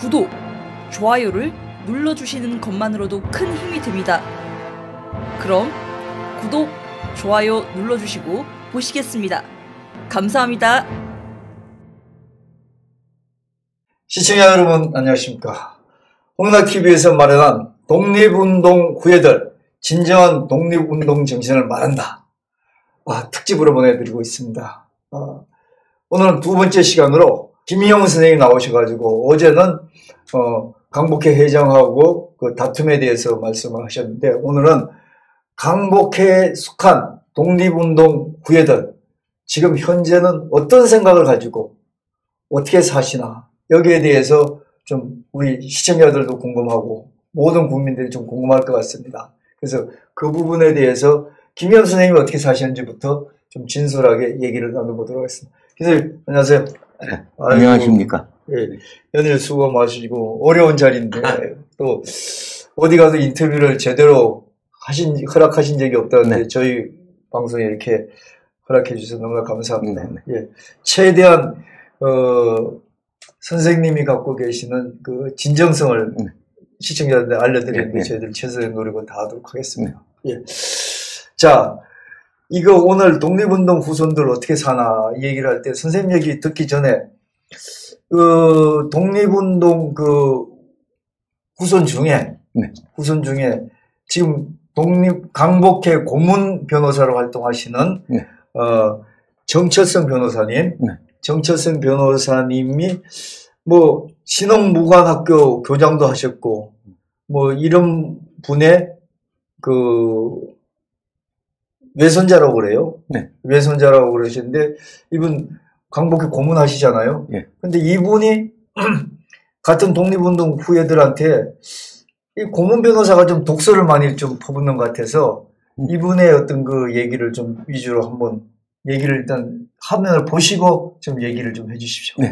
구독, 좋아요를 눌러주시는 것만으로도 큰 힘이 됩니다. 그럼 구독, 좋아요 눌러주시고 보시겠습니다. 감사합니다. 시청자 여러분 안녕하십니까. 홍나TV에서 마련한 독립운동 후예들 진정한 독립운동 정신을 말한다 특집으로 보내드리고 있습니다. 오늘은 두 번째 시간으로 김희영 선생님이 나오셔가지고 어제는 강복회 회장하고 그 다툼에 대해서 말씀을 하셨는데 오늘은 강복회에 속한 독립운동 후예들 지금 현재는 어떤 생각을 가지고 어떻게 사시나 여기에 대해서 좀 우리 시청자들도 궁금하고 모든 국민들이 좀 궁금할 것 같습니다. 그래서 그 부분에 대해서 김희영 선생님이 어떻게 사시는지부터 좀 진솔하게 얘기를 나눠보도록 하겠습니다. 선생님 안녕하세요. 네, 안녕하십니까. 예, 연일 수고 마시고 어려운 자리인데 또 어디 가서 인터뷰를 제대로 허락하신 적이 없다는데 네. 저희 방송에 이렇게 허락해 주셔서 너무나 감사합니다. 예, 최대한 선생님이 갖고 계시는 그 진정성을 시청자들한테 알려드리는 게 저희들 최선의 노력을 다하도록 하겠습니다. 예. 자, 이거 오늘 독립운동 후손들 어떻게 사나 이 얘기를 할 때 선생님 얘기 듣기 전에 그 독립운동 그 후손 중에 지금 강복회 고문 변호사로 활동하시는 정철성 변호사님, 정철성 변호사님이 뭐 신흥무관학교 교장도 하셨고 뭐 이런 분의 그 외손자라고 그래요. 외손자라고 그러시는데 이분 강복회 고문하시잖아요. 근데 이분이 같은 독립운동 후예들한테 이 고문 변호사가 좀 독설을 많이 좀 퍼붓는 것 같아서 이분의 어떤 그 얘기를 좀 위주로 한번 얘기를 일단 화면을 보시고 좀 얘기를 좀 해주십시오.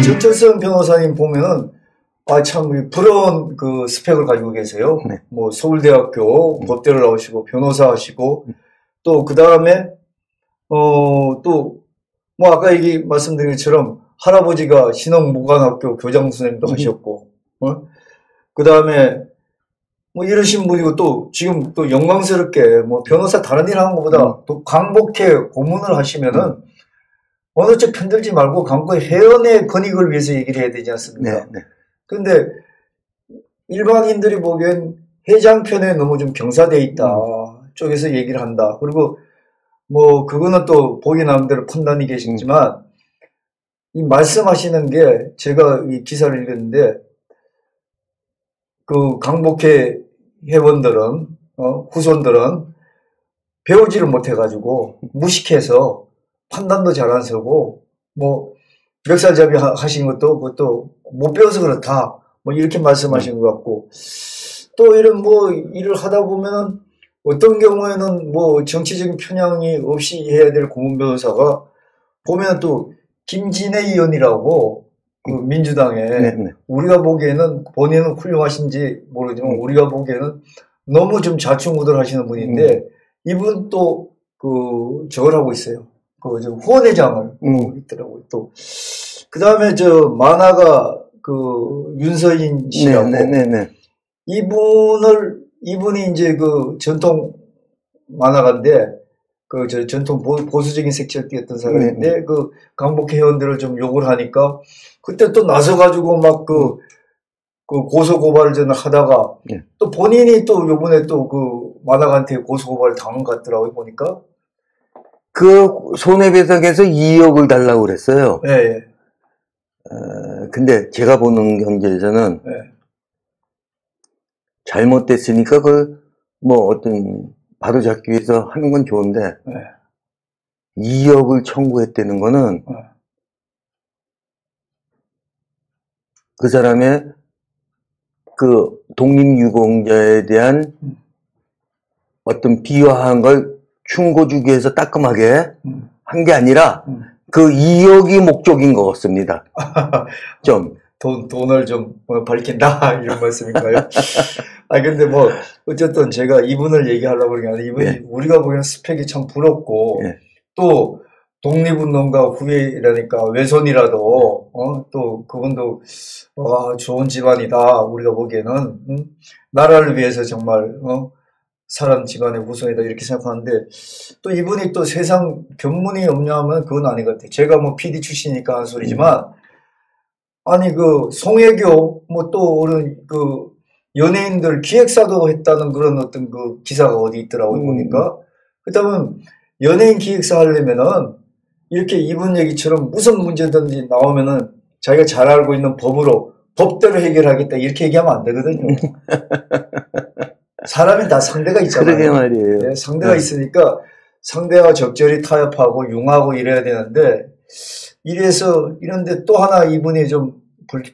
정철성 변호사님 보면은 참 부러운 그 스펙을 가지고 계세요. 뭐 서울대학교 법대를 나오시고 변호사 하시고 또 그 다음에 또 뭐 아까 말씀드린 것처럼 할아버지가 신흥무관학교 교장 선생님도 하셨고 그 다음에 뭐 이러신 분이고 또 지금 또 영광스럽게 뭐 변호사 다른 일 하는 것보다 또 강복회 고문을 하시면은 어느 쪽 편들지 말고 강복회 회원의 권익을 위해서 얘기를 해야 되지 않습니까? 근데 일반인들이 보기엔 회장 편에 너무 좀 경사돼 있다 쪽에서 얘기를 한다. 그리고 뭐 그거는 또 보기 나름대로 판단이 계시지만 이 말씀하시는 게 제가 이 기사를 읽었는데 그 강복회 회원들은 후손들은 배우지를 못해가지고 무식해서 판단도 잘 안 서고 뭐 멱살잡이 하신 것도 그것도 못 배워서 그렇다 뭐 이렇게 말씀하신 것 같고 또 이런 뭐 일을 하다 보면은 어떤 경우에는 뭐 정치적인 편향이 없이 해야 될 고문 변호사가 보면 또 김진애 의원이라고 그 민주당에 우리가 보기에는 본인은 훌륭하신지 모르지만 우리가 보기에는 너무 좀 좌충우돌 하시는 분인데 이분 또 그 저걸 하고 있어요. 그 후원회장을 있더라고요. 또 그 다음에 저 만화가 그 윤서인 씨라고 이분이 이제 그 전통 만화가인데 그 저 전통 보수적인 색채를 띠었던 사람인데 그 강복회 회원들을 좀 욕을 하니까 그때 또 나서가지고 막 그 그 고소고발전을 하다가 예. 또 본인이 또 요번에 또 그 마당한테 고소고발 당한 것 같더라고요, 보니까. 그 손해배상에서 2억을 달라고 그랬어요. 예, 예. 근데 제가 보는 경제에서는 예. 잘못됐으니까 그걸 뭐 어떤 바로잡기 위해서 하는 건 좋은데 예. 2억을 청구했다는 거는 그 사람의 그 독립유공자에 대한 어떤 비하한 걸 충고 주기 위해서 따끔하게 한 게 아니라 그 2억이 목적인 것 같습니다. 좀. 돈을 좀 밝힌다 이런 말씀인가요? 아 근데 뭐 어쨌든 제가 이분을 얘기하려고 그런 게 아니라 이분이 예. 우리가 보기엔 스펙이 참 부럽고 예. 또 독립운동가 후예라니까 외손이라도 또 그분도 좋은 집안이다 우리가 보기에는 나라를 위해서 정말 사람 집안의 후손이다 이렇게 생각하는데 또 이분이 또 세상 견문이 없냐 하면 그건 아닌 것 같아요. 제가 뭐 PD 출신이니까 하는 소리지만 아니 그 송혜교 뭐 또 그런 그 연예인들 기획사도 했다는 그런 어떤 그 기사가 어디 있더라고요 보니까. 그렇다면 연예인 기획사 하려면은 이렇게 이분 얘기처럼 무슨 문제든지 나오면은 자기가 잘 알고 있는 법으로 법대로 해결하겠다 이렇게 얘기하면 안 되거든요. 사람이 다 상대가 있잖아요. 그러게 말이에요. 네, 상대가 있으니까 상대와 적절히 타협하고 융하고 이래야 되는데 이래서 이런데 또 하나 이분이 좀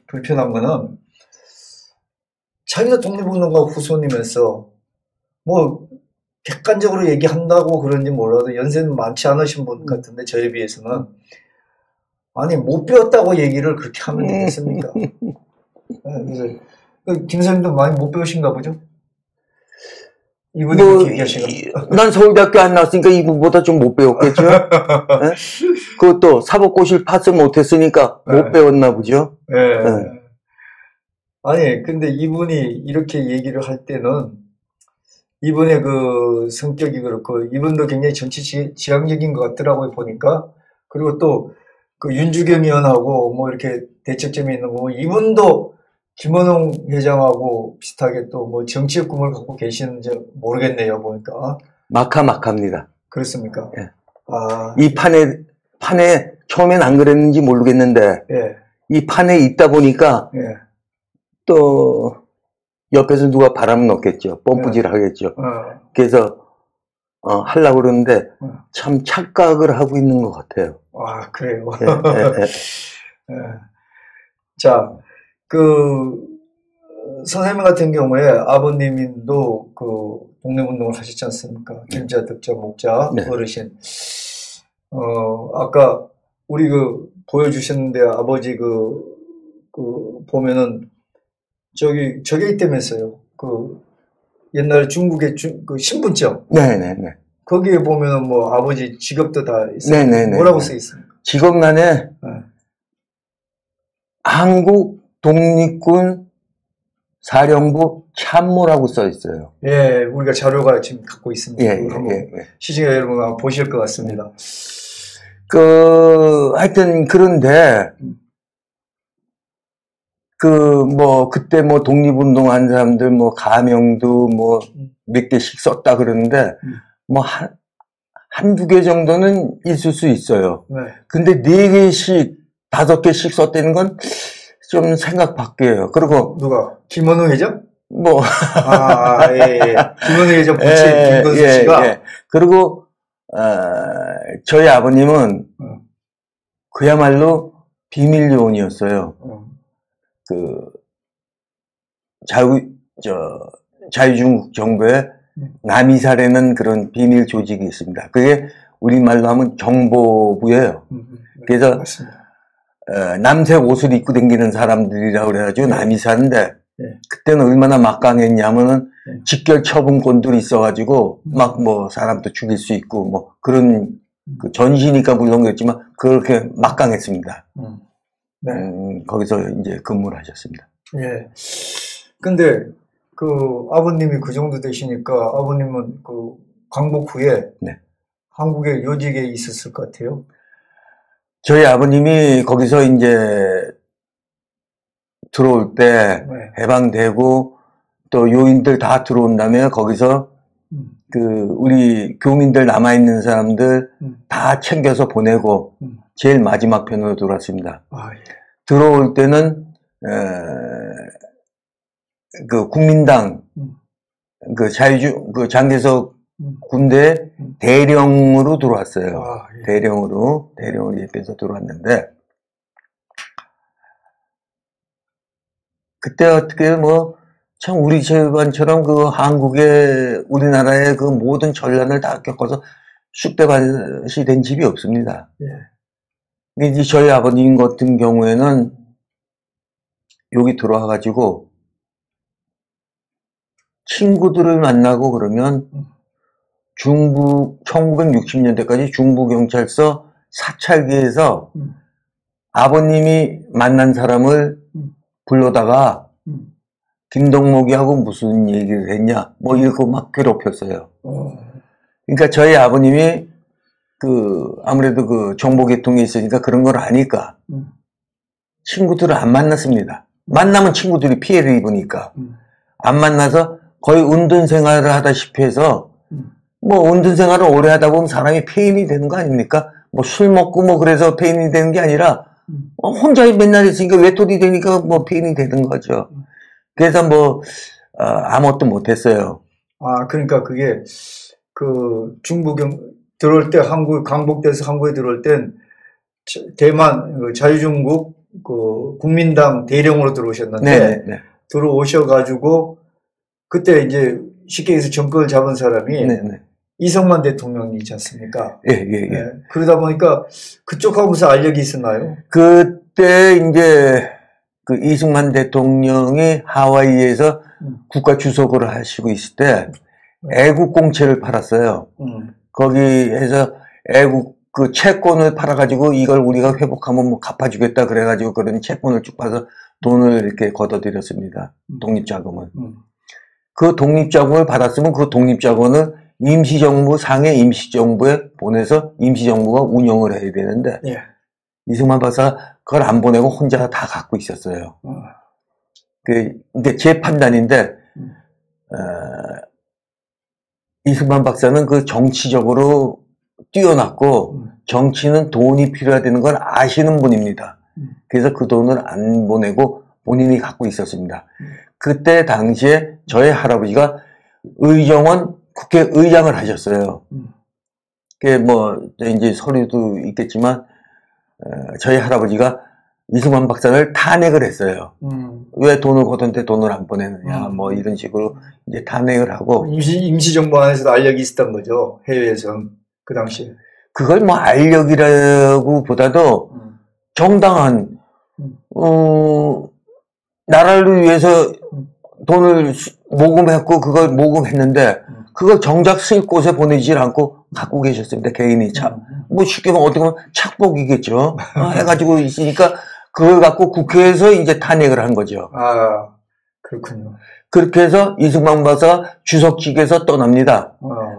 불편한 거는 자기가 독립운동가 후손이면서 뭐 객관적으로 얘기한다고 그런지 몰라도 연세는 많지 않으신 분 같은데 저에 비해서는 아니 못 배웠다고 얘기를 그렇게 하면 되겠습니까? 네, 그래서 김선생님도 많이 못 배우신가 보죠? 이분이 그렇게 얘기하시는 난 서울대학교 안 나왔으니까 이분보다 좀 못 배웠겠죠? 네? 그것도 사법고시를 파스 못했으니까 못 배웠나 보죠? 네. 네. 아니 근데 이분이 이렇게 얘기를 할 때는 이분의 그 성격이 그렇고 이분도 굉장히 정치 지향적인 것 같더라고요 보니까. 그리고 또 그 윤주경 의원하고 뭐 이렇게 대척점이 있는 거 이분도 김원홍 회장하고 비슷하게 또 뭐 정치의 꿈을 갖고 계시는지 모르겠네요 보니까. 막합니다. 그렇습니까? 예. 아, 이 판에 처음엔 안 그랬는지 모르겠는데 예. 이 판에 있다 보니까 예. 또 옆에서 누가 바람 넣겠죠. 펌프질 하겠죠. 그래서 하려고 그러는데 참 착각을 하고 있는 것 같아요. 아, 그래요. 예, 예, 예. 예. 자, 선생님 같은 경우에 아버님도 그 독립운동을 하셨지 않습니까? 김자, 득자, 목자, 네. 어르신. 아까 우리 보여주셨는데 아버지 보면은 저게 있다면서요. 옛날 중국의 신분증. 네네네. 거기에 보면은 뭐 아버지 직업도 다 있어요. 네네네. 뭐라고 써 있습니까? 직업란에 한국 독립군 사령부 참모라고 써 있어요. 예, 우리가 자료가 지금 갖고 있습니다. 예, 한번 시청자 여러분 아마 보실 것 같습니다. 하여튼 그런데 그때 독립운동 한 사람들 가명도 몇 개씩 썼다 그러는데 한두 개 정도는 있을 수 있어요. 네. 근데 4개씩, 5개씩 썼다는 건 좀 생각 밖이에요. 그리고. 누가? 김원웅 회장? 예. 김원웅 회장 부친 김건수 씨가. 예. 그리고, 저희 아버님은 그야말로 비밀 요원이었어요. 자유중국 정부의 남이사라는 그런 비밀 조직이 있습니다. 그게 우리말로 하면 정보부예요. 그래서 맞습니다. 남색 옷을 입고 다니는 사람들이라고 그래가지고 남이사인데 그때는 얼마나 막강했냐면은 직결 처분권들이 있어가지고 사람도 죽일 수 있고 그런 전시니까 물론 그렇지만 그렇게 막강했습니다. 네. 거기서 이제 근무를 하셨습니다. 예. 근데 아버님이 그 정도 되시니까 아버님은 광복 후에 한국의 요직에 있었을 것 같아요. 저희 아버님이 거기서 이제 들어올 때 해방되고 또 요인들 다 들어온 다음에 거기서 우리 교민들 남아있는 사람들 다 챙겨서 보내고 제일 마지막 편으로 들어왔습니다. 들어올 때는 국민당 장개석 군대 대령으로 들어왔어요. 대령으로 예비해서 들어왔는데 그때 어떻게 참 우리 집안처럼 우리나라의 모든 전란을 다 겪어서 쑥대밭이 된 집이 없습니다. 이제 저희 아버님 같은 경우에는 여기 들어와가지고 친구들을 만나고 그러면 중부 1960년대까지 중부경찰서 사찰기에서 아버님이 만난 사람을 불러다가 김동목이하고 무슨 얘기를 했냐 이러고 막 괴롭혔어요. 그러니까 저희 아버님이 아무래도 정보계통에 있으니까 그런 걸 아니까 친구들을 안 만났습니다. 만나면 친구들이 피해를 입으니까 안 만나서 거의 은둔 생활을 하다시피 해서 은둔 생활을 오래 하다 보면 사람이 폐인이 되는 거 아닙니까? 술 먹고 그래서 폐인이 되는 게 아니라 혼자 맨날 있으니까 외톨이 되니까 폐인이 되는 거죠. 그래서 아무것도 못했어요. 그러니까 그게 들어올 때 광복돼서 한국에 들어올 땐 대만 자유중국 국민당 대령으로 들어오셨는데 네네. 들어오셔가지고 그때 이제 쉽게 해서 정권을 잡은 사람이 네네. 이승만 대통령이지 않습니까? 예. 그러다 보니까 그쪽하고 무슨 알력이 있었나요? 그때 이제 이승만 대통령이 하와이에서 국가 주석을 하시고 있을 때 애국공채를 팔았어요. 거기에서 애국 채권을 팔아가지고 이걸 우리가 회복하면 갚아주겠다 그래가지고 그런 채권을 쭉 파서 돈을 이렇게 걷어들였습니다. 독립자금을. 그 독립자금을 받았으면 그 독립자금을 상해 임시정부에 보내서 임시정부가 운영을 해야 되는데 이승만 박사가 그걸 안 보내고 혼자 다 갖고 있었어요. 근데 제 판단인데 이승만 박사는 정치적으로 뛰어났고 정치는 돈이 필요하다는 걸 아시는 분입니다. 그래서 그 돈을 안 보내고 본인이 갖고 있었습니다. 그때 당시에 저희 할아버지가 의정원 국회의장을 하셨어요. 그게 이제 서류도 있겠지만 저희 할아버지가 이승만 박사를 탄핵을 했어요. 왜 돈을 걷었는데 돈을 안 보내느냐, 이런 식으로 이제 탄핵을 하고. 임시정부 안에서도 알력이 있었던 거죠. 해외에선. 그 당시에. 그걸 알력이라고 보다도 정당한, 나라를 위해서 돈을 모금했고, 그걸 모금했는데, 그걸 정작 쓸 곳에 보내질 않고 갖고 계셨습니다. 개인이 참. 쉽게 말하면 어떻게 보면 착복이겠죠. 해가지고 있으니까, 그걸 갖고 국회에서 이제 탄핵을 한 거죠. 그렇군요. 그렇게 해서 이승만 박사가 주석직에서 떠납니다.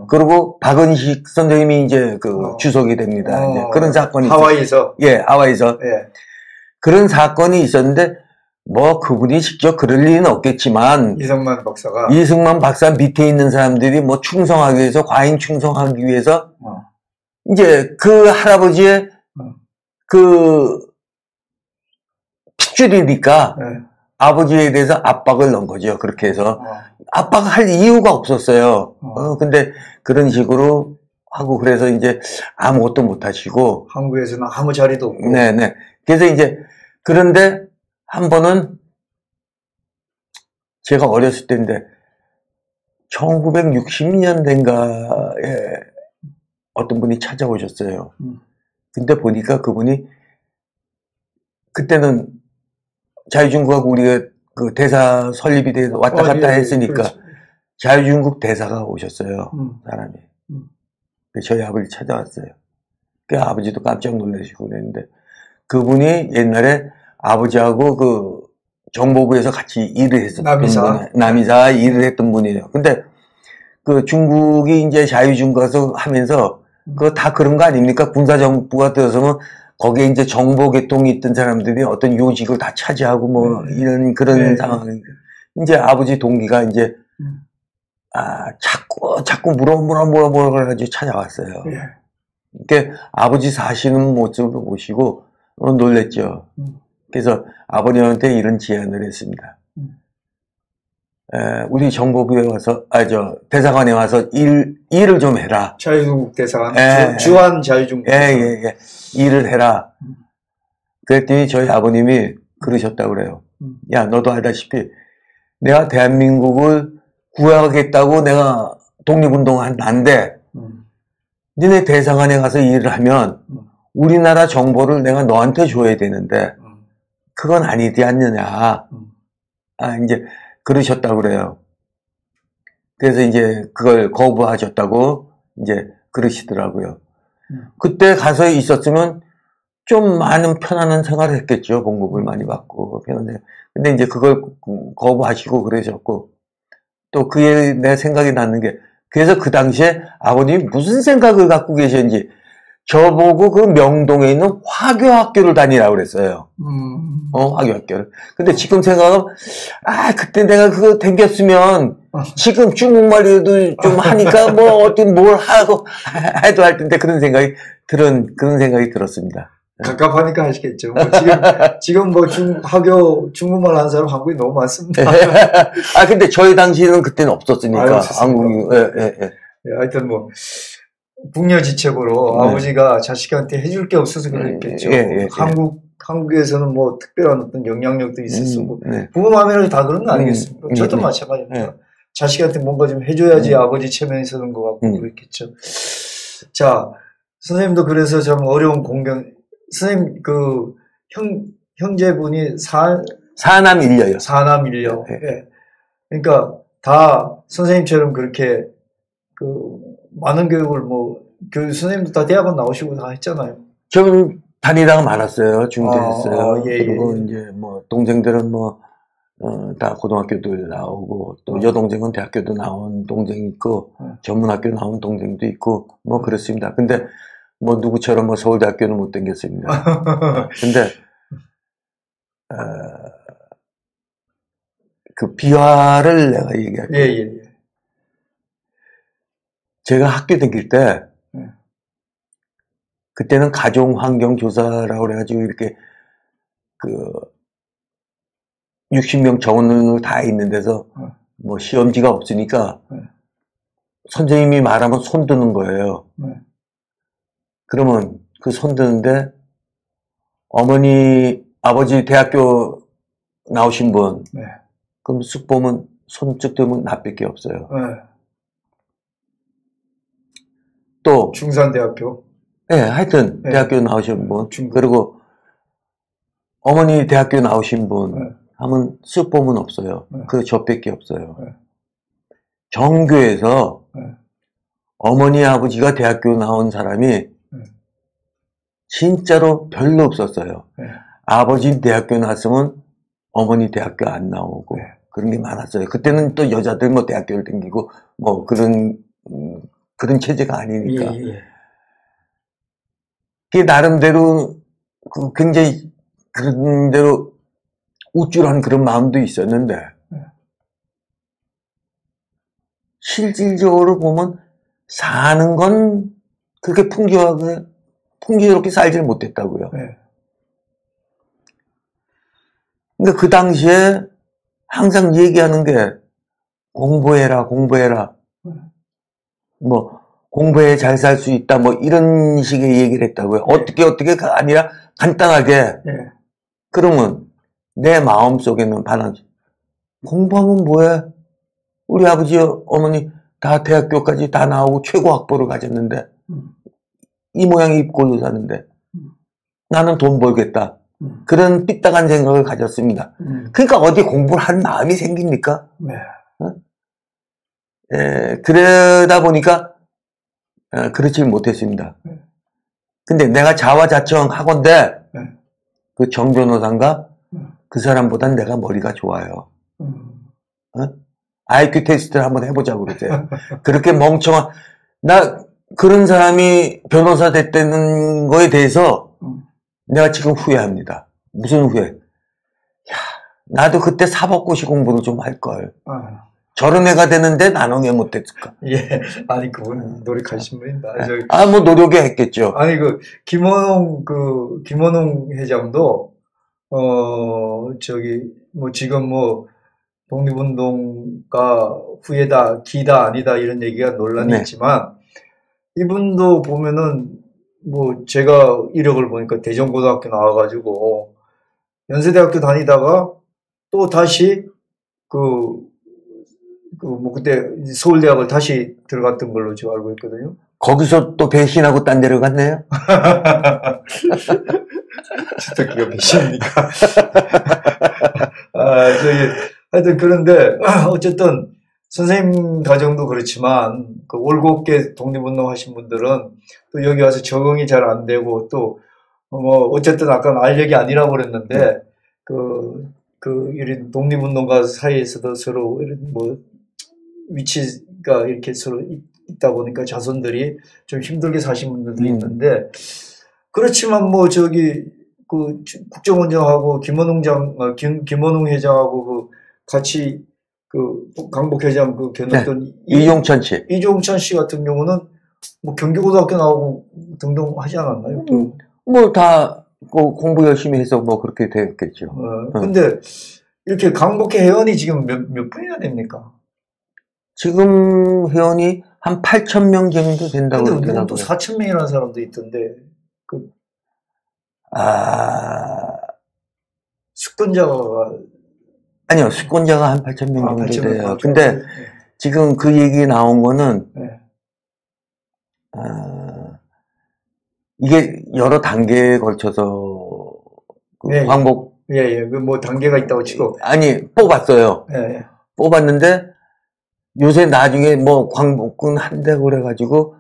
그리고 박은식 선생님이 이제 주석이 됩니다. 이제 그런 사건이 하와이에서. 하와이에서. 그런 사건이 있었는데, 그분이 직접 그럴 리는 없겠지만, 이승만 박사 밑에 있는 사람들이 충성하기 위해서, 과잉 충성하기 위해서, 이제 그 할아버지의 핏줄이니까, 아버지에 대해서 압박을 넣은 거죠. 그렇게 해서. 압박할 이유가 없었어요. 근데 그런 식으로 하고, 그래서 이제 아무것도 못 하시고. 한국에서는 아무 자리도 없고. 네네. 그래서 이제, 그런데 한 번은 제가 어렸을 때인데, 1960년대인가에 어떤 분이 찾아오셨어요. 근데 보니까 그분이, 그때는 자유중국하고 우리가 대사 설립이 돼서 왔다 갔다 했으니까 그렇지. 자유중국 대사가 오셨어요. 사람이. 저희 아버지 찾아왔어요. 그 아버지도 깜짝 놀라시고 그랬는데 그분이 옛날에 아버지하고 정보부에서 같이 일을 했었던 분이에요. 남이사 일을 했던 분이에요. 근데 중국이 이제 자유중국에서 하면서 그거 다 그런 거 아닙니까? 군사정부가 들어서면 거기에 이제 정보 계통이 있던 사람들이 어떤 요직을 다 차지하고 뭐 이런 그런 상황. 이제 아버지 동기가 이제 자꾸 물어가지고 찾아왔어요. 그러니까 아버지 사시는 모습을 보시고 놀랬죠. 그래서 아버님한테 이런 제안을 했습니다. 우리 정보부에 와서, 대사관에 와서 일을 좀 해라. 자유중국 대사관. 주한 자유중국 대사관. 일을 해라. 그랬더니 저희 아버님이 그러셨다고 그래요. 야, 너도 알다시피 내가 대한민국을 구하겠다고 내가 독립운동을 한데, 니네 대사관에 가서 일을 하면 우리나라 정보를 내가 너한테 줘야 되는데, 그건 아니지 않느냐. 이제, 그러셨다고 그래요. 그래서 이제 그걸 거부하셨다고 이제 그러시더라고요. 그때 가서 있었으면 좀 많은 편안한 생활을 했겠죠. 봉급을 많이 받고. 근데 이제 그걸 거부하시고 그러셨고, 또 그에 내 생각이 나는 게, 그래서 그 당시에 아버님이 무슨 생각을 갖고 계셨는지, 저보고 그 명동에 있는 화교학교를 다니라고 그랬어요. 화교학교를. 근데 지금 생각하면, 그때 내가 그거 댕겼으면, 지금 중국말이라도 좀 하니까 뭘 하고, 해도 할 텐데, 그런 생각이 들었습니다. 갑갑하니까 하시겠죠. 지금 화교 중국말 하는 사람 한국에 너무 많습니다. 근데 저희 당시에는 그때는 없었으니까. 한국이, 하여튼 북녀지책으로 아버지가 자식한테 해줄 게 없어서 그랬겠죠. 한국에서는 특별한 어떤 영향력도 있었고, 부모 마음에는 다 그런 거 아니겠습니까? 저도 마찬가지입니다. 자식한테 뭔가 좀 해줘야지 아버지 체면이 서는 것 같고 그랬겠죠. 자, 선생님도 그래서 참 어려운 선생님 형제분이 사남 일녀요. 사남 일녀. 그러니까 다 선생님처럼 그렇게 많은 교육을 선생님도 다 대학원 나오시고 다 했잖아요. 저는 다니다가 말았어요. 중퇴했어요. 그리고 이제 동생들은 다 고등학교도 나오고, 또 여동생은 대학교도 나온 동생이 있고, 전문학교 나온 동생도 있고, 그렇습니다. 근데 누구처럼 서울대학교는 못 다녔습니다. 근데, 그 비화를 내가 얘기할게요. 제가 학교 다닐 때, 그때는 가정환경조사라고 그래가지고 이렇게 60명 정원을 다 있는 데서 시험지가 없으니까 선생님이 말하면 손 드는 거예요. 그러면 그 손 드는데 아버지 대학교 나오신 분, 그럼 쓱 보면 손쭉 들면 나밖에 없어요. 또 중산대학교. 하여튼 대학교 나오신 분, 그리고 어머니 대학교 나오신 분 하면 쓱 보면 없어요. 그 저밖에 없어요. 정교에서 어머니 아버지가 대학교 나온 사람이 진짜로 별로 없었어요. 아버지 대학교 나왔으면 어머니 대학교 안 나오고 그런 게 많았어요. 그때는 또 여자들 대학교를 다니고 그런 체제가 아니니까. 그게 나름대로 굉장히 그런 대로 우쭐한 그런 마음도 있었는데 실질적으로 보면 사는 건 그렇게 풍요롭게 살지를 못했다고요. 그러니까 그 당시에 항상 얘기하는 게 공부해라. 공부해 잘 살 수 있다. 이런 식의 얘기를 했다고요. 어떻게가 아니라 간단하게. 그러면 내 마음 속에는 반하지. 공부하면 뭐해? 우리 아버지, 어머니 다 대학교까지 다 나오고 최고 학벌을 가졌는데 이 모양이 입꼴로 사는데 나는 돈 벌겠다. 그런 삐딱한 생각을 가졌습니다. 그러니까 어디 공부를 한 마음이 생깁니까? 그러다 보니까 그렇지 못했습니다. 근데 내가 자화자청하건대 그 정 변호사인가 그 사람보단 내가 머리가 좋아요. IQ 테스트를 한번 해보자고 그러세요. 그렇게 나 그런 사람이 변호사 됐다는 거에 대해서 내가 지금 후회합니다. 무슨 후회? 야, 나도 그때 사법고시 공부를 좀 할걸. 저런 애가 되는데 나는 왜 못했을까? 예. 아니, 그분 노력하신 분입니다. 뭐 노력해 했겠죠. 아니, 김원웅 회장도, 지금 독립운동가 후예다, 기다, 아니다, 이런 얘기가 논란이 있지만, 이분도 보면은, 제가 이력을 보니까 대전고등학교 나와가지고, 연세대학교 다니다가, 또 다시, 그때 서울대학을 다시 들어갔던 걸로 제가 알고 있거든요. 거기서 또 배신하고 딴 데로 갔네요? 진짜 그게 배신입니까? 하여튼 그런데, 어쨌든, 선생님 가정도 그렇지만, 올곧게 독립운동 하신 분들은 또 여기 와서 적응이 잘 안 되고, 또, 어쨌든 아까 알력이 아니라고 그랬는데, 이런 독립운동가 사이에서도 서로, 위치가 이렇게 서로 있다 보니까 자손들이 좀 힘들게 사신 분들도 있는데, 그렇지만 국정원장하고 김원웅 회장하고 같이 강복 회장 견뎠던 이종찬 씨 같은 경우는 경기고등학교 나오고 등등 하지 않았나요? 다 공부 열심히 해서 그렇게 됐겠죠. 근데 이렇게 강복회 회원이 지금 몇 분이나 됩니까? 지금 회원이 한 8,000명 정도 된다고 그러더라고요. 근데 또 4,000명이라는 사람도 있던데, 숙권자가. 아니요, 숙권자가 한 8,000명 정도 돼요. 근데 지금 그 얘기 나온 거는, 이게 여러 단계에 걸쳐서, 광복. 단계가 있다고 치고. 아니, 뽑았어요. 뽑았는데, 요새 나중에 광복군 한다고 그래가지고,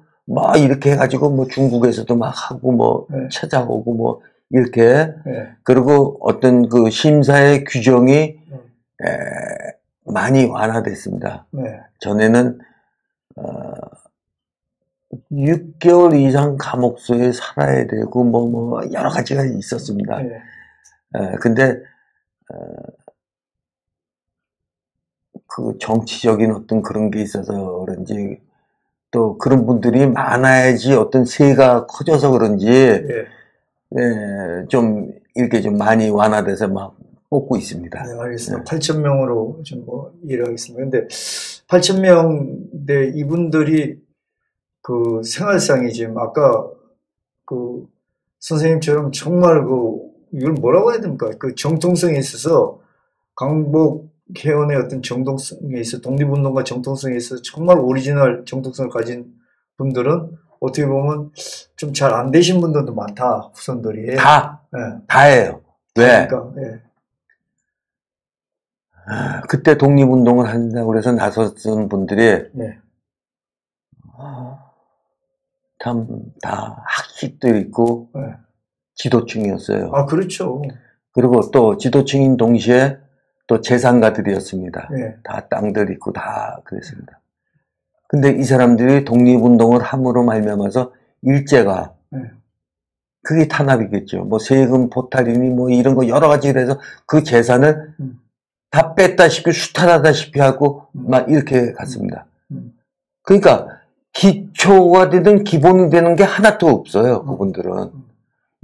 이렇게 해가지고, 중국에서도 막 하고, 찾아오고, 이렇게. 그리고 어떤 심사의 규정이, 많이 완화됐습니다. 전에는, 6개월 이상 감옥소에 살아야 되고, 여러 가지가 있었습니다. 근데, 정치적인 어떤 그런 게 있어서 그런지, 또 그런 분들이 많아야지 어떤 세가 커져서 그런지, 좀, 이렇게 좀 많이 완화돼서 뽑고 있습니다. 네, 알겠습니다. 8,000명으로 좀 이해를 하겠습니다. 근데, 8,000명인데 이분들이 생활상이 지금 아까 선생님처럼 정말 이걸 뭐라고 해야 됩니까? 정통성에 있어서 강복 회원의 어떤 정통성에 있어, 독립운동가 정통성에 있어서 정말 오리지널 정통성을 가진 분들은 어떻게 보면 좀 잘 안 되신 분들도 많다, 후손들이. 다예요. 왜? 그러니까, 그때 독립운동을 한다고 해서 나섰던 분들이, 참, 다 학식도 있고, 지도층이었어요. 그렇죠. 그리고 또 지도층인 동시에 또 재산가들이었습니다. 다 땅들 있고 다 그랬습니다. 근데 이 사람들이 독립운동을 함으로 말미암아서 일제가, 그게 탄압이겠죠. 세금 포탈이니 이런 거 여러 가지를 해서 그 재산을 다 뺐다시피 수탈하다시피 하고 막 이렇게 갔습니다. 그러니까 기초가 되든 기본이 되는 게 하나도 없어요. 그분들은.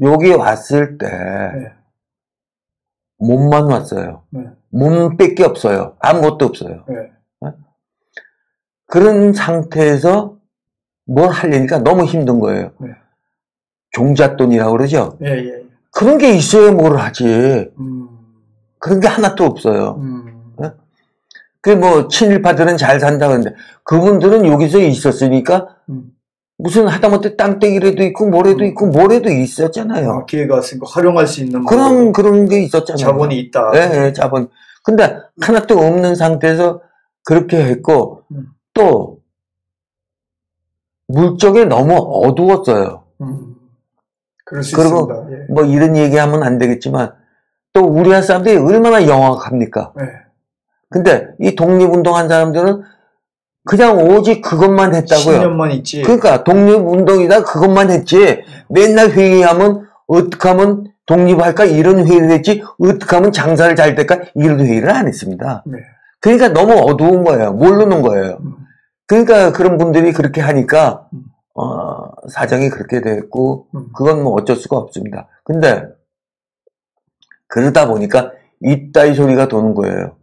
여기 왔을 때 몸만 왔어요. 몸밖에 없어요. 아무것도 없어요. 그런 상태에서 뭘 하려니까 너무 힘든 거예요. 종잣돈이라고 그러죠. 그런 게 있어야 뭘 하지. 그런 게 하나도 없어요. 친일파들은 잘 산다 그러는데, 그분들은 여기서 있었으니까, 무슨 하다못해 땅떼기라도 있고, 모래도 있었잖아요. 기회가 있으니까 활용할 수 있는. 그런 게 있었잖아요. 자본이 있다. 네, 자본. 근데 하나도 없는 상태에서 그렇게 했고, 또, 물적에 너무 어두웠어요. 그럴 수 그리고 있습니다. 이런 얘기하면 안 되겠지만, 또 우리나라 사람들이 얼마나 영악합니까? 근데 이 독립운동한 사람들은 그냥 오직 그것만 했다고요. 10년만 있지. 그러니까 독립운동이다 그것만 했지. 맨날 회의하면 어떻게 하면 독립할까 이런 회의를 했지 어떻게 하면 장사를 잘 될까 이런 회의를 안 했습니다. 네. 그러니까 너무 어두운 거예요. 모르는 거예요. 그러니까 그런 분들이 그렇게 하니까 사정이 그렇게 됐고 그건 뭐 어쩔 수가 없습니다. 근데 그러다 보니까 이따위 소리가 도는 거예요.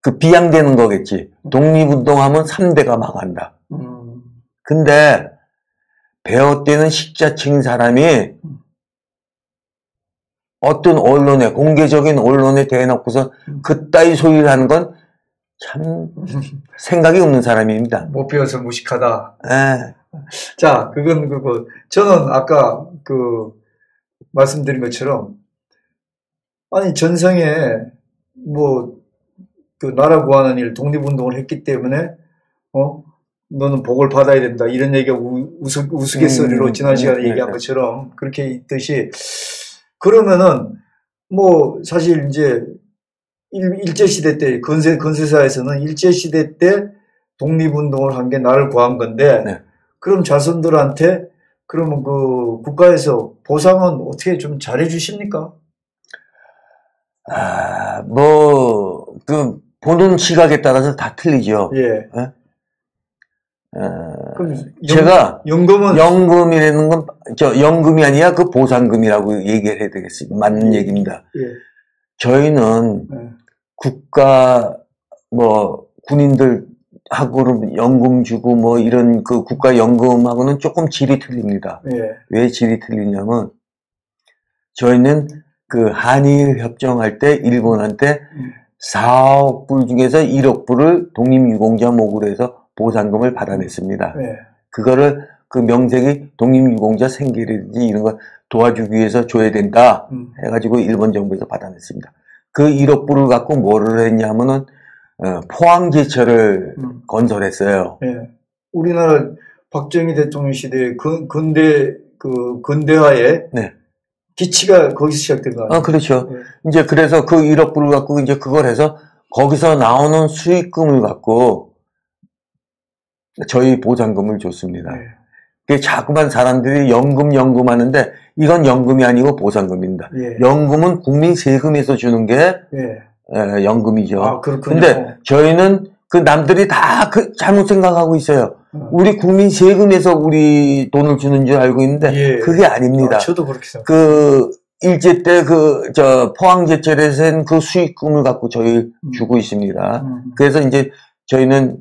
그 비양되는 거겠지. 독립운동하면 3대가 망한다. 근데 배웠대는 식자층 사람이 어떤 언론에, 공개적인 언론에 대놓고서 그따위 소리를 하는 건 참 생각이 없는 사람입니다. 못 배워서 무식하다. 에. 자, 그건 그거. 저는 아까 말씀드린 것처럼, 아니, 전생에 그 나라 구하는 일, 독립운동을 했기 때문에, 너는 복을 받아야 된다. 이런 얘기가 우스갯소리로 지난 시간에 얘기한 것처럼 그렇게 있듯이, 그러면은, 사실 이제, 일제시대 때, 근세사에서는 일제시대 때 독립운동을 한 게 나를 구한 건데, 네. 그럼 자손들한테, 그러면 국가에서 보상은 어떻게 좀 잘해 주십니까? 보는 시각에 따라서 다 틀리죠. 예. 그럼 제가 연금은 연금이라는 건 연금이 아니라 그 보상금이라고 얘기를 해야 되겠습니다. 맞는 얘기입니다. 예. 저희는 국가 군인들하고는 연금 주고 이런 그 국가 연금하고는 조금 질이 틀립니다. 예. 왜 질이 틀리냐면 저희는 그 한일 협정할 때 일본한테 4억 불 중에서 1억 불을 독립유공자 목으로 해서 보상금을 받아냈습니다. 예. 그거를 그 명색이 독립유공자 생계라든지 이런 거 도와주기 위해서 줘야 된다 해가지고 일본 정부에서 받아냈습니다. 그 1억 불을 갖고 뭐를 했냐면은 포항제철을 건설했어요. 예. 우리나라 박정희 대통령 시대에 근대화의 네. 기치가 거기서 시작된 거 아니에요? 그렇죠. 예. 이제 그래서 그 1억 불을 갖고 이제 그걸 해서 거기서 나오는 수익금을 갖고 저희 보상금을 줬습니다. 예. 자꾸만 사람들이 연금 하는데 이건 연금이 아니고 보상금입니다. 예. 연금은 국민 세금에서 주는 게 예. 연금이죠. 아, 그렇군요. 근데 저희는 그 남들이 다 잘못 생각하고 있어요. 우리 국민 세금에서 우리 돈을 주는 줄 알고 있는데 예. 그게 아닙니다. 저도 그렇게 생각해요. 그 일제 때 포항제철에서 한 그 수익금을 갖고 저희 주고 있습니다. 그래서 이제 저희는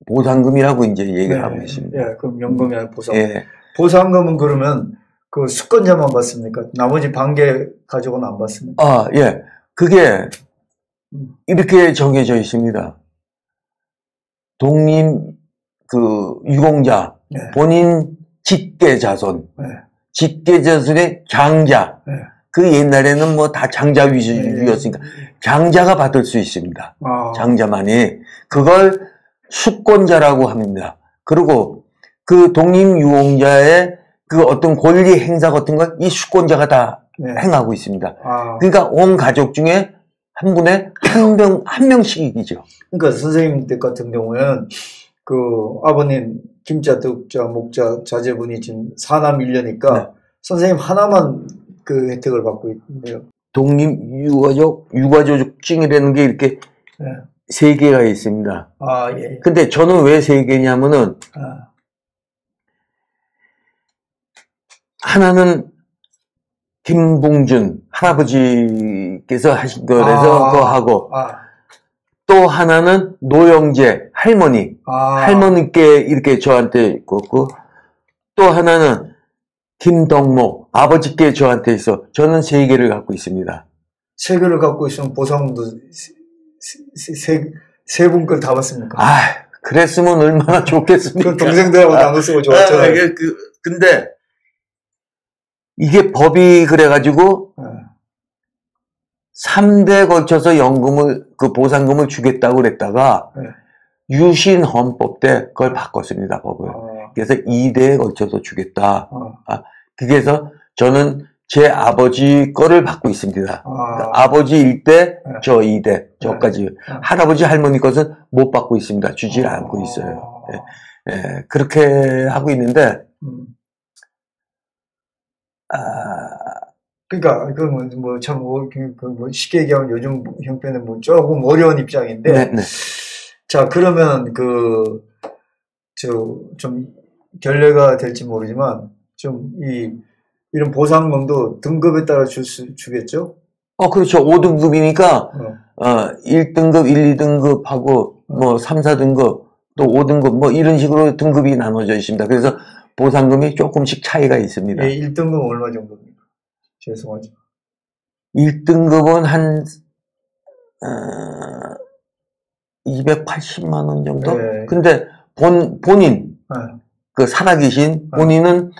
보상금이라고 이제 얘기를 하고 있습니다. 예, 그럼 연금이 아니라 보상금. 예. 보상금은 그러면 그 수권자만 받습니까? 나머지 반개 가족은 안 받습니까? 예. 그게 이렇게 정해져 있습니다. 유공자, 네. 본인 직계자손, 네. 직계자손의 장자. 네. 그 옛날에는 다 장자 위주였으니까 장자가 받을 수 있습니다. 장자만이. 그걸 수권자라고 합니다. 그리고 그 독립유공자의 그 어떤 권리 행사 같은 건 이 수권자가 다 행하고 있습니다. 그러니까 온 가족 중에 한 분에 한 명씩이죠. 그러니까 선생님 때 같은 경우에는 그 아버님 김자, 덕자, 목자, 자제분이 지금 4남 1녀니까 선생님 하나만 그 혜택을 받고 있는데요. 유가족증이라는 게 이렇게 3개가 있습니다. 예. 근데 저는 왜 3개냐면은 하나는 김봉준 할아버지께서 하신 거라서 그거 하고 또 하나는 노영재 할머니께 이렇게 저한테 கொடு고 또 하나는 김덕목 아버지께 저한테 있어. 저는 3개를 갖고 있습니다. 3개를 갖고 있으면 보상도 세 분 걸 다 받습니까? 그랬으면 얼마나 좋겠습니까? 동생들하고 나눴으면 좋았잖아요. 근데 이게 법이 그래가지고 3대 걸쳐서 그 보상금을 주겠다고 그랬다가 유신 헌법 때 그걸 바꿨습니다, 법을. 그래서 2대에 걸쳐서 주겠다. 그래서 저는 제 아버지 거를 받고 있습니다. 그러니까 아버지 1대, 저 2대, 저까지. 할아버지, 할머니 것은 못 받고 있습니다. 주지 않고 있어요. 그렇게 하고 있는데, 그러니까 참 쉽게 얘기하면 요즘 형편은 조금 어려운 입장인데. 네네. 자, 그러면 좀 결례가 될지 모르지만 좀 이런 보상금도 등급에 따라 주겠죠? 그렇죠. 5등급이니까 1등급, 1, 2등급하고 뭐 3, 4등급 또 5등급 뭐 이런 식으로 등급이 나눠져 있습니다. 그래서 보상금이 조금씩 차이가 있습니다. 예, 1등급은 얼마 정도입니까? 죄송하죠. 1등급은 한 280만 원 정도? 네. 근데 본인 그 살아계신 본인은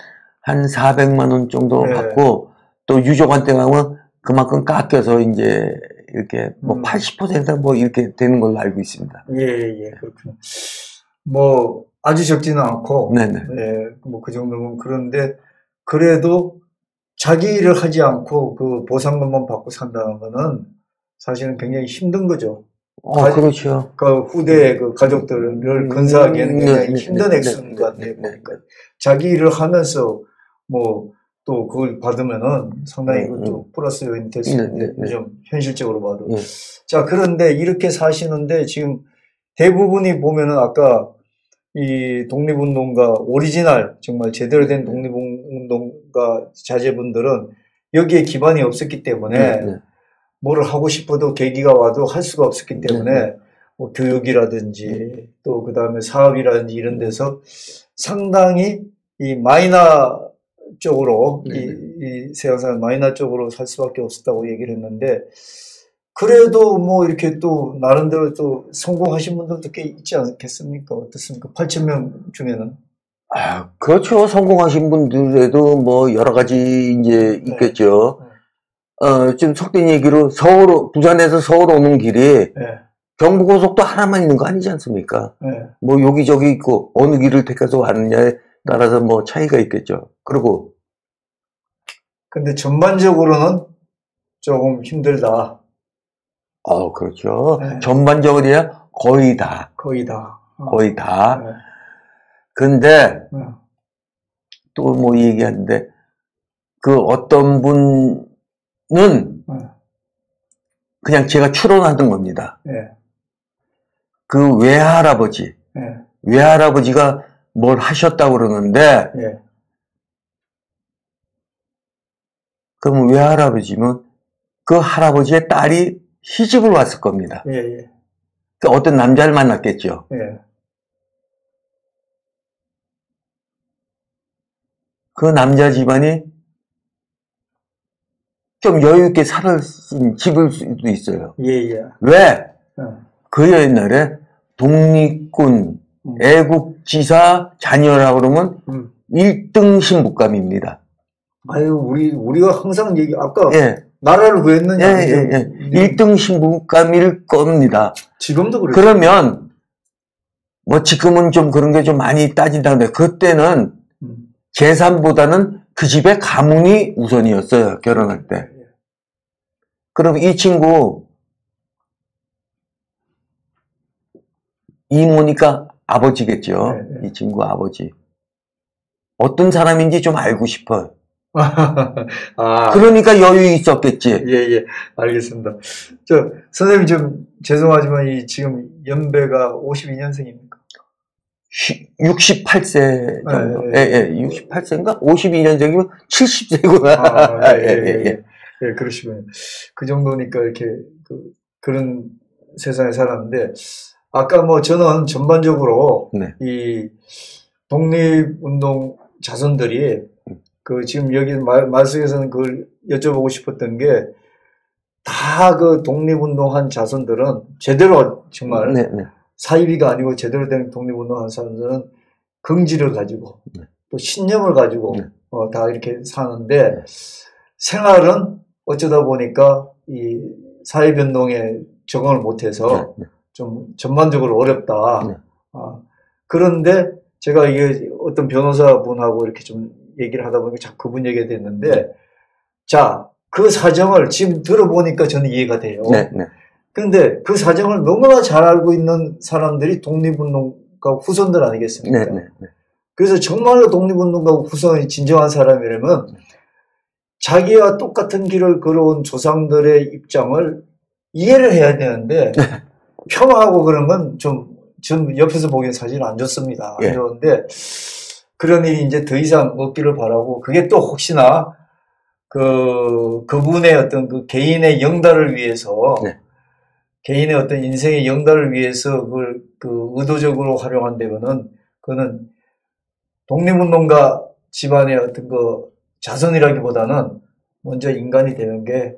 한 400만 원 정도 받고 또 유족한테 가면 그만큼 깎여서 이제 이렇게 뭐 80% 뭐 이렇게 되는 걸로 알고 있습니다. 예, 그렇군요. 뭐 아주 적지는 않고, 네네. 예, 뭐 그 정도면 그런데 그래도 자기 일을 하지 않고 그 보상금만 받고 산다는 거는 사실은 굉장히 힘든 거죠. 그렇죠. 그 후대 그 가족들을 근사하기에는 굉장히 힘든 액수가 되니까 자기 일을 하면서 뭐 또 그걸 받으면은 상당히 또 플러스 요인이 될 수 있는데 요즘 현실적으로 봐도. 자, 그런데 이렇게 사시는데 지금 대부분이 보면은 아까 이 독립운동가 오리지널 정말 제대로 된 독립운동가 자제분들은 여기에 기반이 없었기 때문에 뭐를 하고 싶어도 계기가 와도 할 수가 없었기 때문에 뭐 교육이라든지 또 그 다음에 사업이라든지 이런 데서 상당히 이 마이너 쪽으로 이 세상사는 마이너 쪽으로 살 수밖에 없었다고 얘기를 했는데 그래도 뭐 이렇게 또 나름대로 또 성공하신 분들도 꽤 있지 않겠습니까? 어떻습니까? 8,000명 중에는. 그렇죠. 성공하신 분들에도 뭐 여러 가지 이제 있겠죠. 지금 속된 얘기로 부산에서 서울 오는 길이 경부고속도 하나만 있는 거 아니지 않습니까? 뭐 여기저기 있고 어느 길을 택해서 왔느냐에 따라서 뭐 차이가 있겠죠. 그리고 근데 전반적으로는 조금 힘들다. 그렇죠. 전반적으로야 거의 다. 거의 다. 거의 다. 근데 또 뭐 얘기하는데 그 어떤 분은 그냥 제가 추론하던 겁니다. 그 외할아버지가 뭘 하셨다고 그러는데 그럼 외할아버지면 그 할아버지의 딸이 시집을 왔을 겁니다. 그 어떤 남자를 만났겠죠. 그 남자 집안이 좀 여유있게 살았은 집일 수도 있어요. 왜? 그 옛날에 독립군 애국지사 자녀라고 그러면 1등 신부감입니다. 아유, 우리가 항상 아까 나라를 구했느냐. 1등 신부감일 겁니다. 지금도 그래요. 그러면 뭐 지금은 좀 그런 게 좀 많이 따진다는데 그때는 재산보다는 그 집의 가문이 우선이었어요. 결혼할 때. 그럼 이 친구 이모니까 아버지겠죠. 이 친구 아버지. 어떤 사람인지 좀 알고 싶어요. 그러니까 여유 있었겠지. 알겠습니다. 선생님 좀 죄송하지만 지금 연배가 52년생입니까? 68세 정도. 68세인가? 52년생이면 70세구나. 그러시군요. 그 정도니까 이렇게 그런 세상에 살았는데 아까 뭐 저는 전반적으로 이 독립운동 자손들이 지금 여기 말 속에서는 그걸 여쭤보고 싶었던 게 다 그 독립운동한 자손들은 제대로 정말 사이비가 아니고 제대로 된 독립운동한 사람들은 긍지를 가지고 또 신념을 가지고 다 이렇게 사는데 생활은 어쩌다 보니까 이 사회변동에 적응을 못해서 좀 전반적으로 어렵다. 그런데 제가 이게 어떤 변호사분하고 이렇게 좀 얘기를 하다 보니까 자꾸 그분 얘기가 됐는데 자, 그 사정을 지금 들어보니까 저는 이해가 돼요. 그런데 그 사정을 너무나 잘 알고 있는 사람들이 독립운동가 후손들 아니겠습니까? 그래서 정말로 독립운동가 후손이 진정한 사람이라면 자기와 똑같은 길을 걸어온 조상들의 입장을 이해를 해야 되는데 폄하하고 그런 건 좀 옆에서 보기엔 사실 안 좋습니다. 안 좋은데 그런 일이 이제 더 이상 없기를 바라고, 그게 또 혹시나 그분의 어떤 그 개인의 영달을 위해서 개인의 어떤 인생의 영달을 위해서 그걸 의도적으로 활용한다면은 그거는 독립운동가 집안의 어떤 자손이라기보다는 먼저 인간이 되는 게,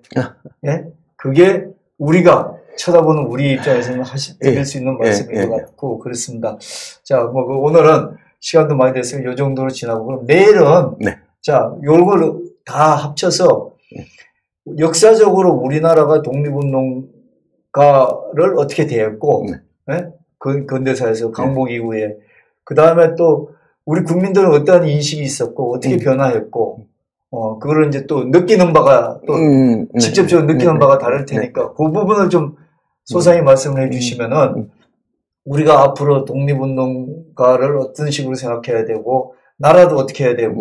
그게 우리가 쳐다보는 우리 입장에서는 드릴 수 있는 말씀인 것 같고, 그렇습니다. 자, 오늘은 시간도 많이 됐으면 이 정도로 지나고, 그럼 내일은, 자, 요걸 다 합쳐서 역사적으로 우리나라가 독립운동가를 어떻게 대했고, 근대사에서 강복 이후에, 그 다음에 또 우리 국민들은 어떠한 인식이 있었고, 어떻게 변화했고, 그거를 이제 또 느끼는 바가 또 직접적으로 느끼는 바가 다를 테니까 그 부분을 좀 소상히 말씀을 해주시면은 우리가 앞으로 독립운동가를 어떤 식으로 생각해야 되고 나라도 어떻게 해야 되고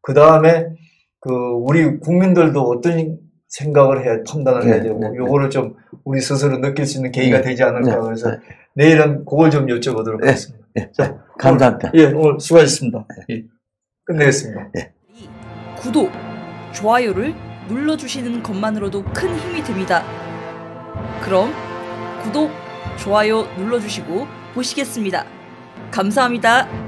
그 다음에 우리 국민들도 어떤 생각을 해야 판단을 해야 되고 요거를 좀 우리 스스로 느낄 수 있는 계기가 되지 않을까. 그래서 내일은 그걸 좀 여쭤보도록 하겠습니다. 자, 감사합니다. 오늘 수고하셨습니다. 끝내겠습니다. 구독, 좋아요를 눌러주시는 것만으로도 큰 힘이 됩니다. 그럼 구독, 좋아요 눌러주시고 보시겠습니다. 감사합니다.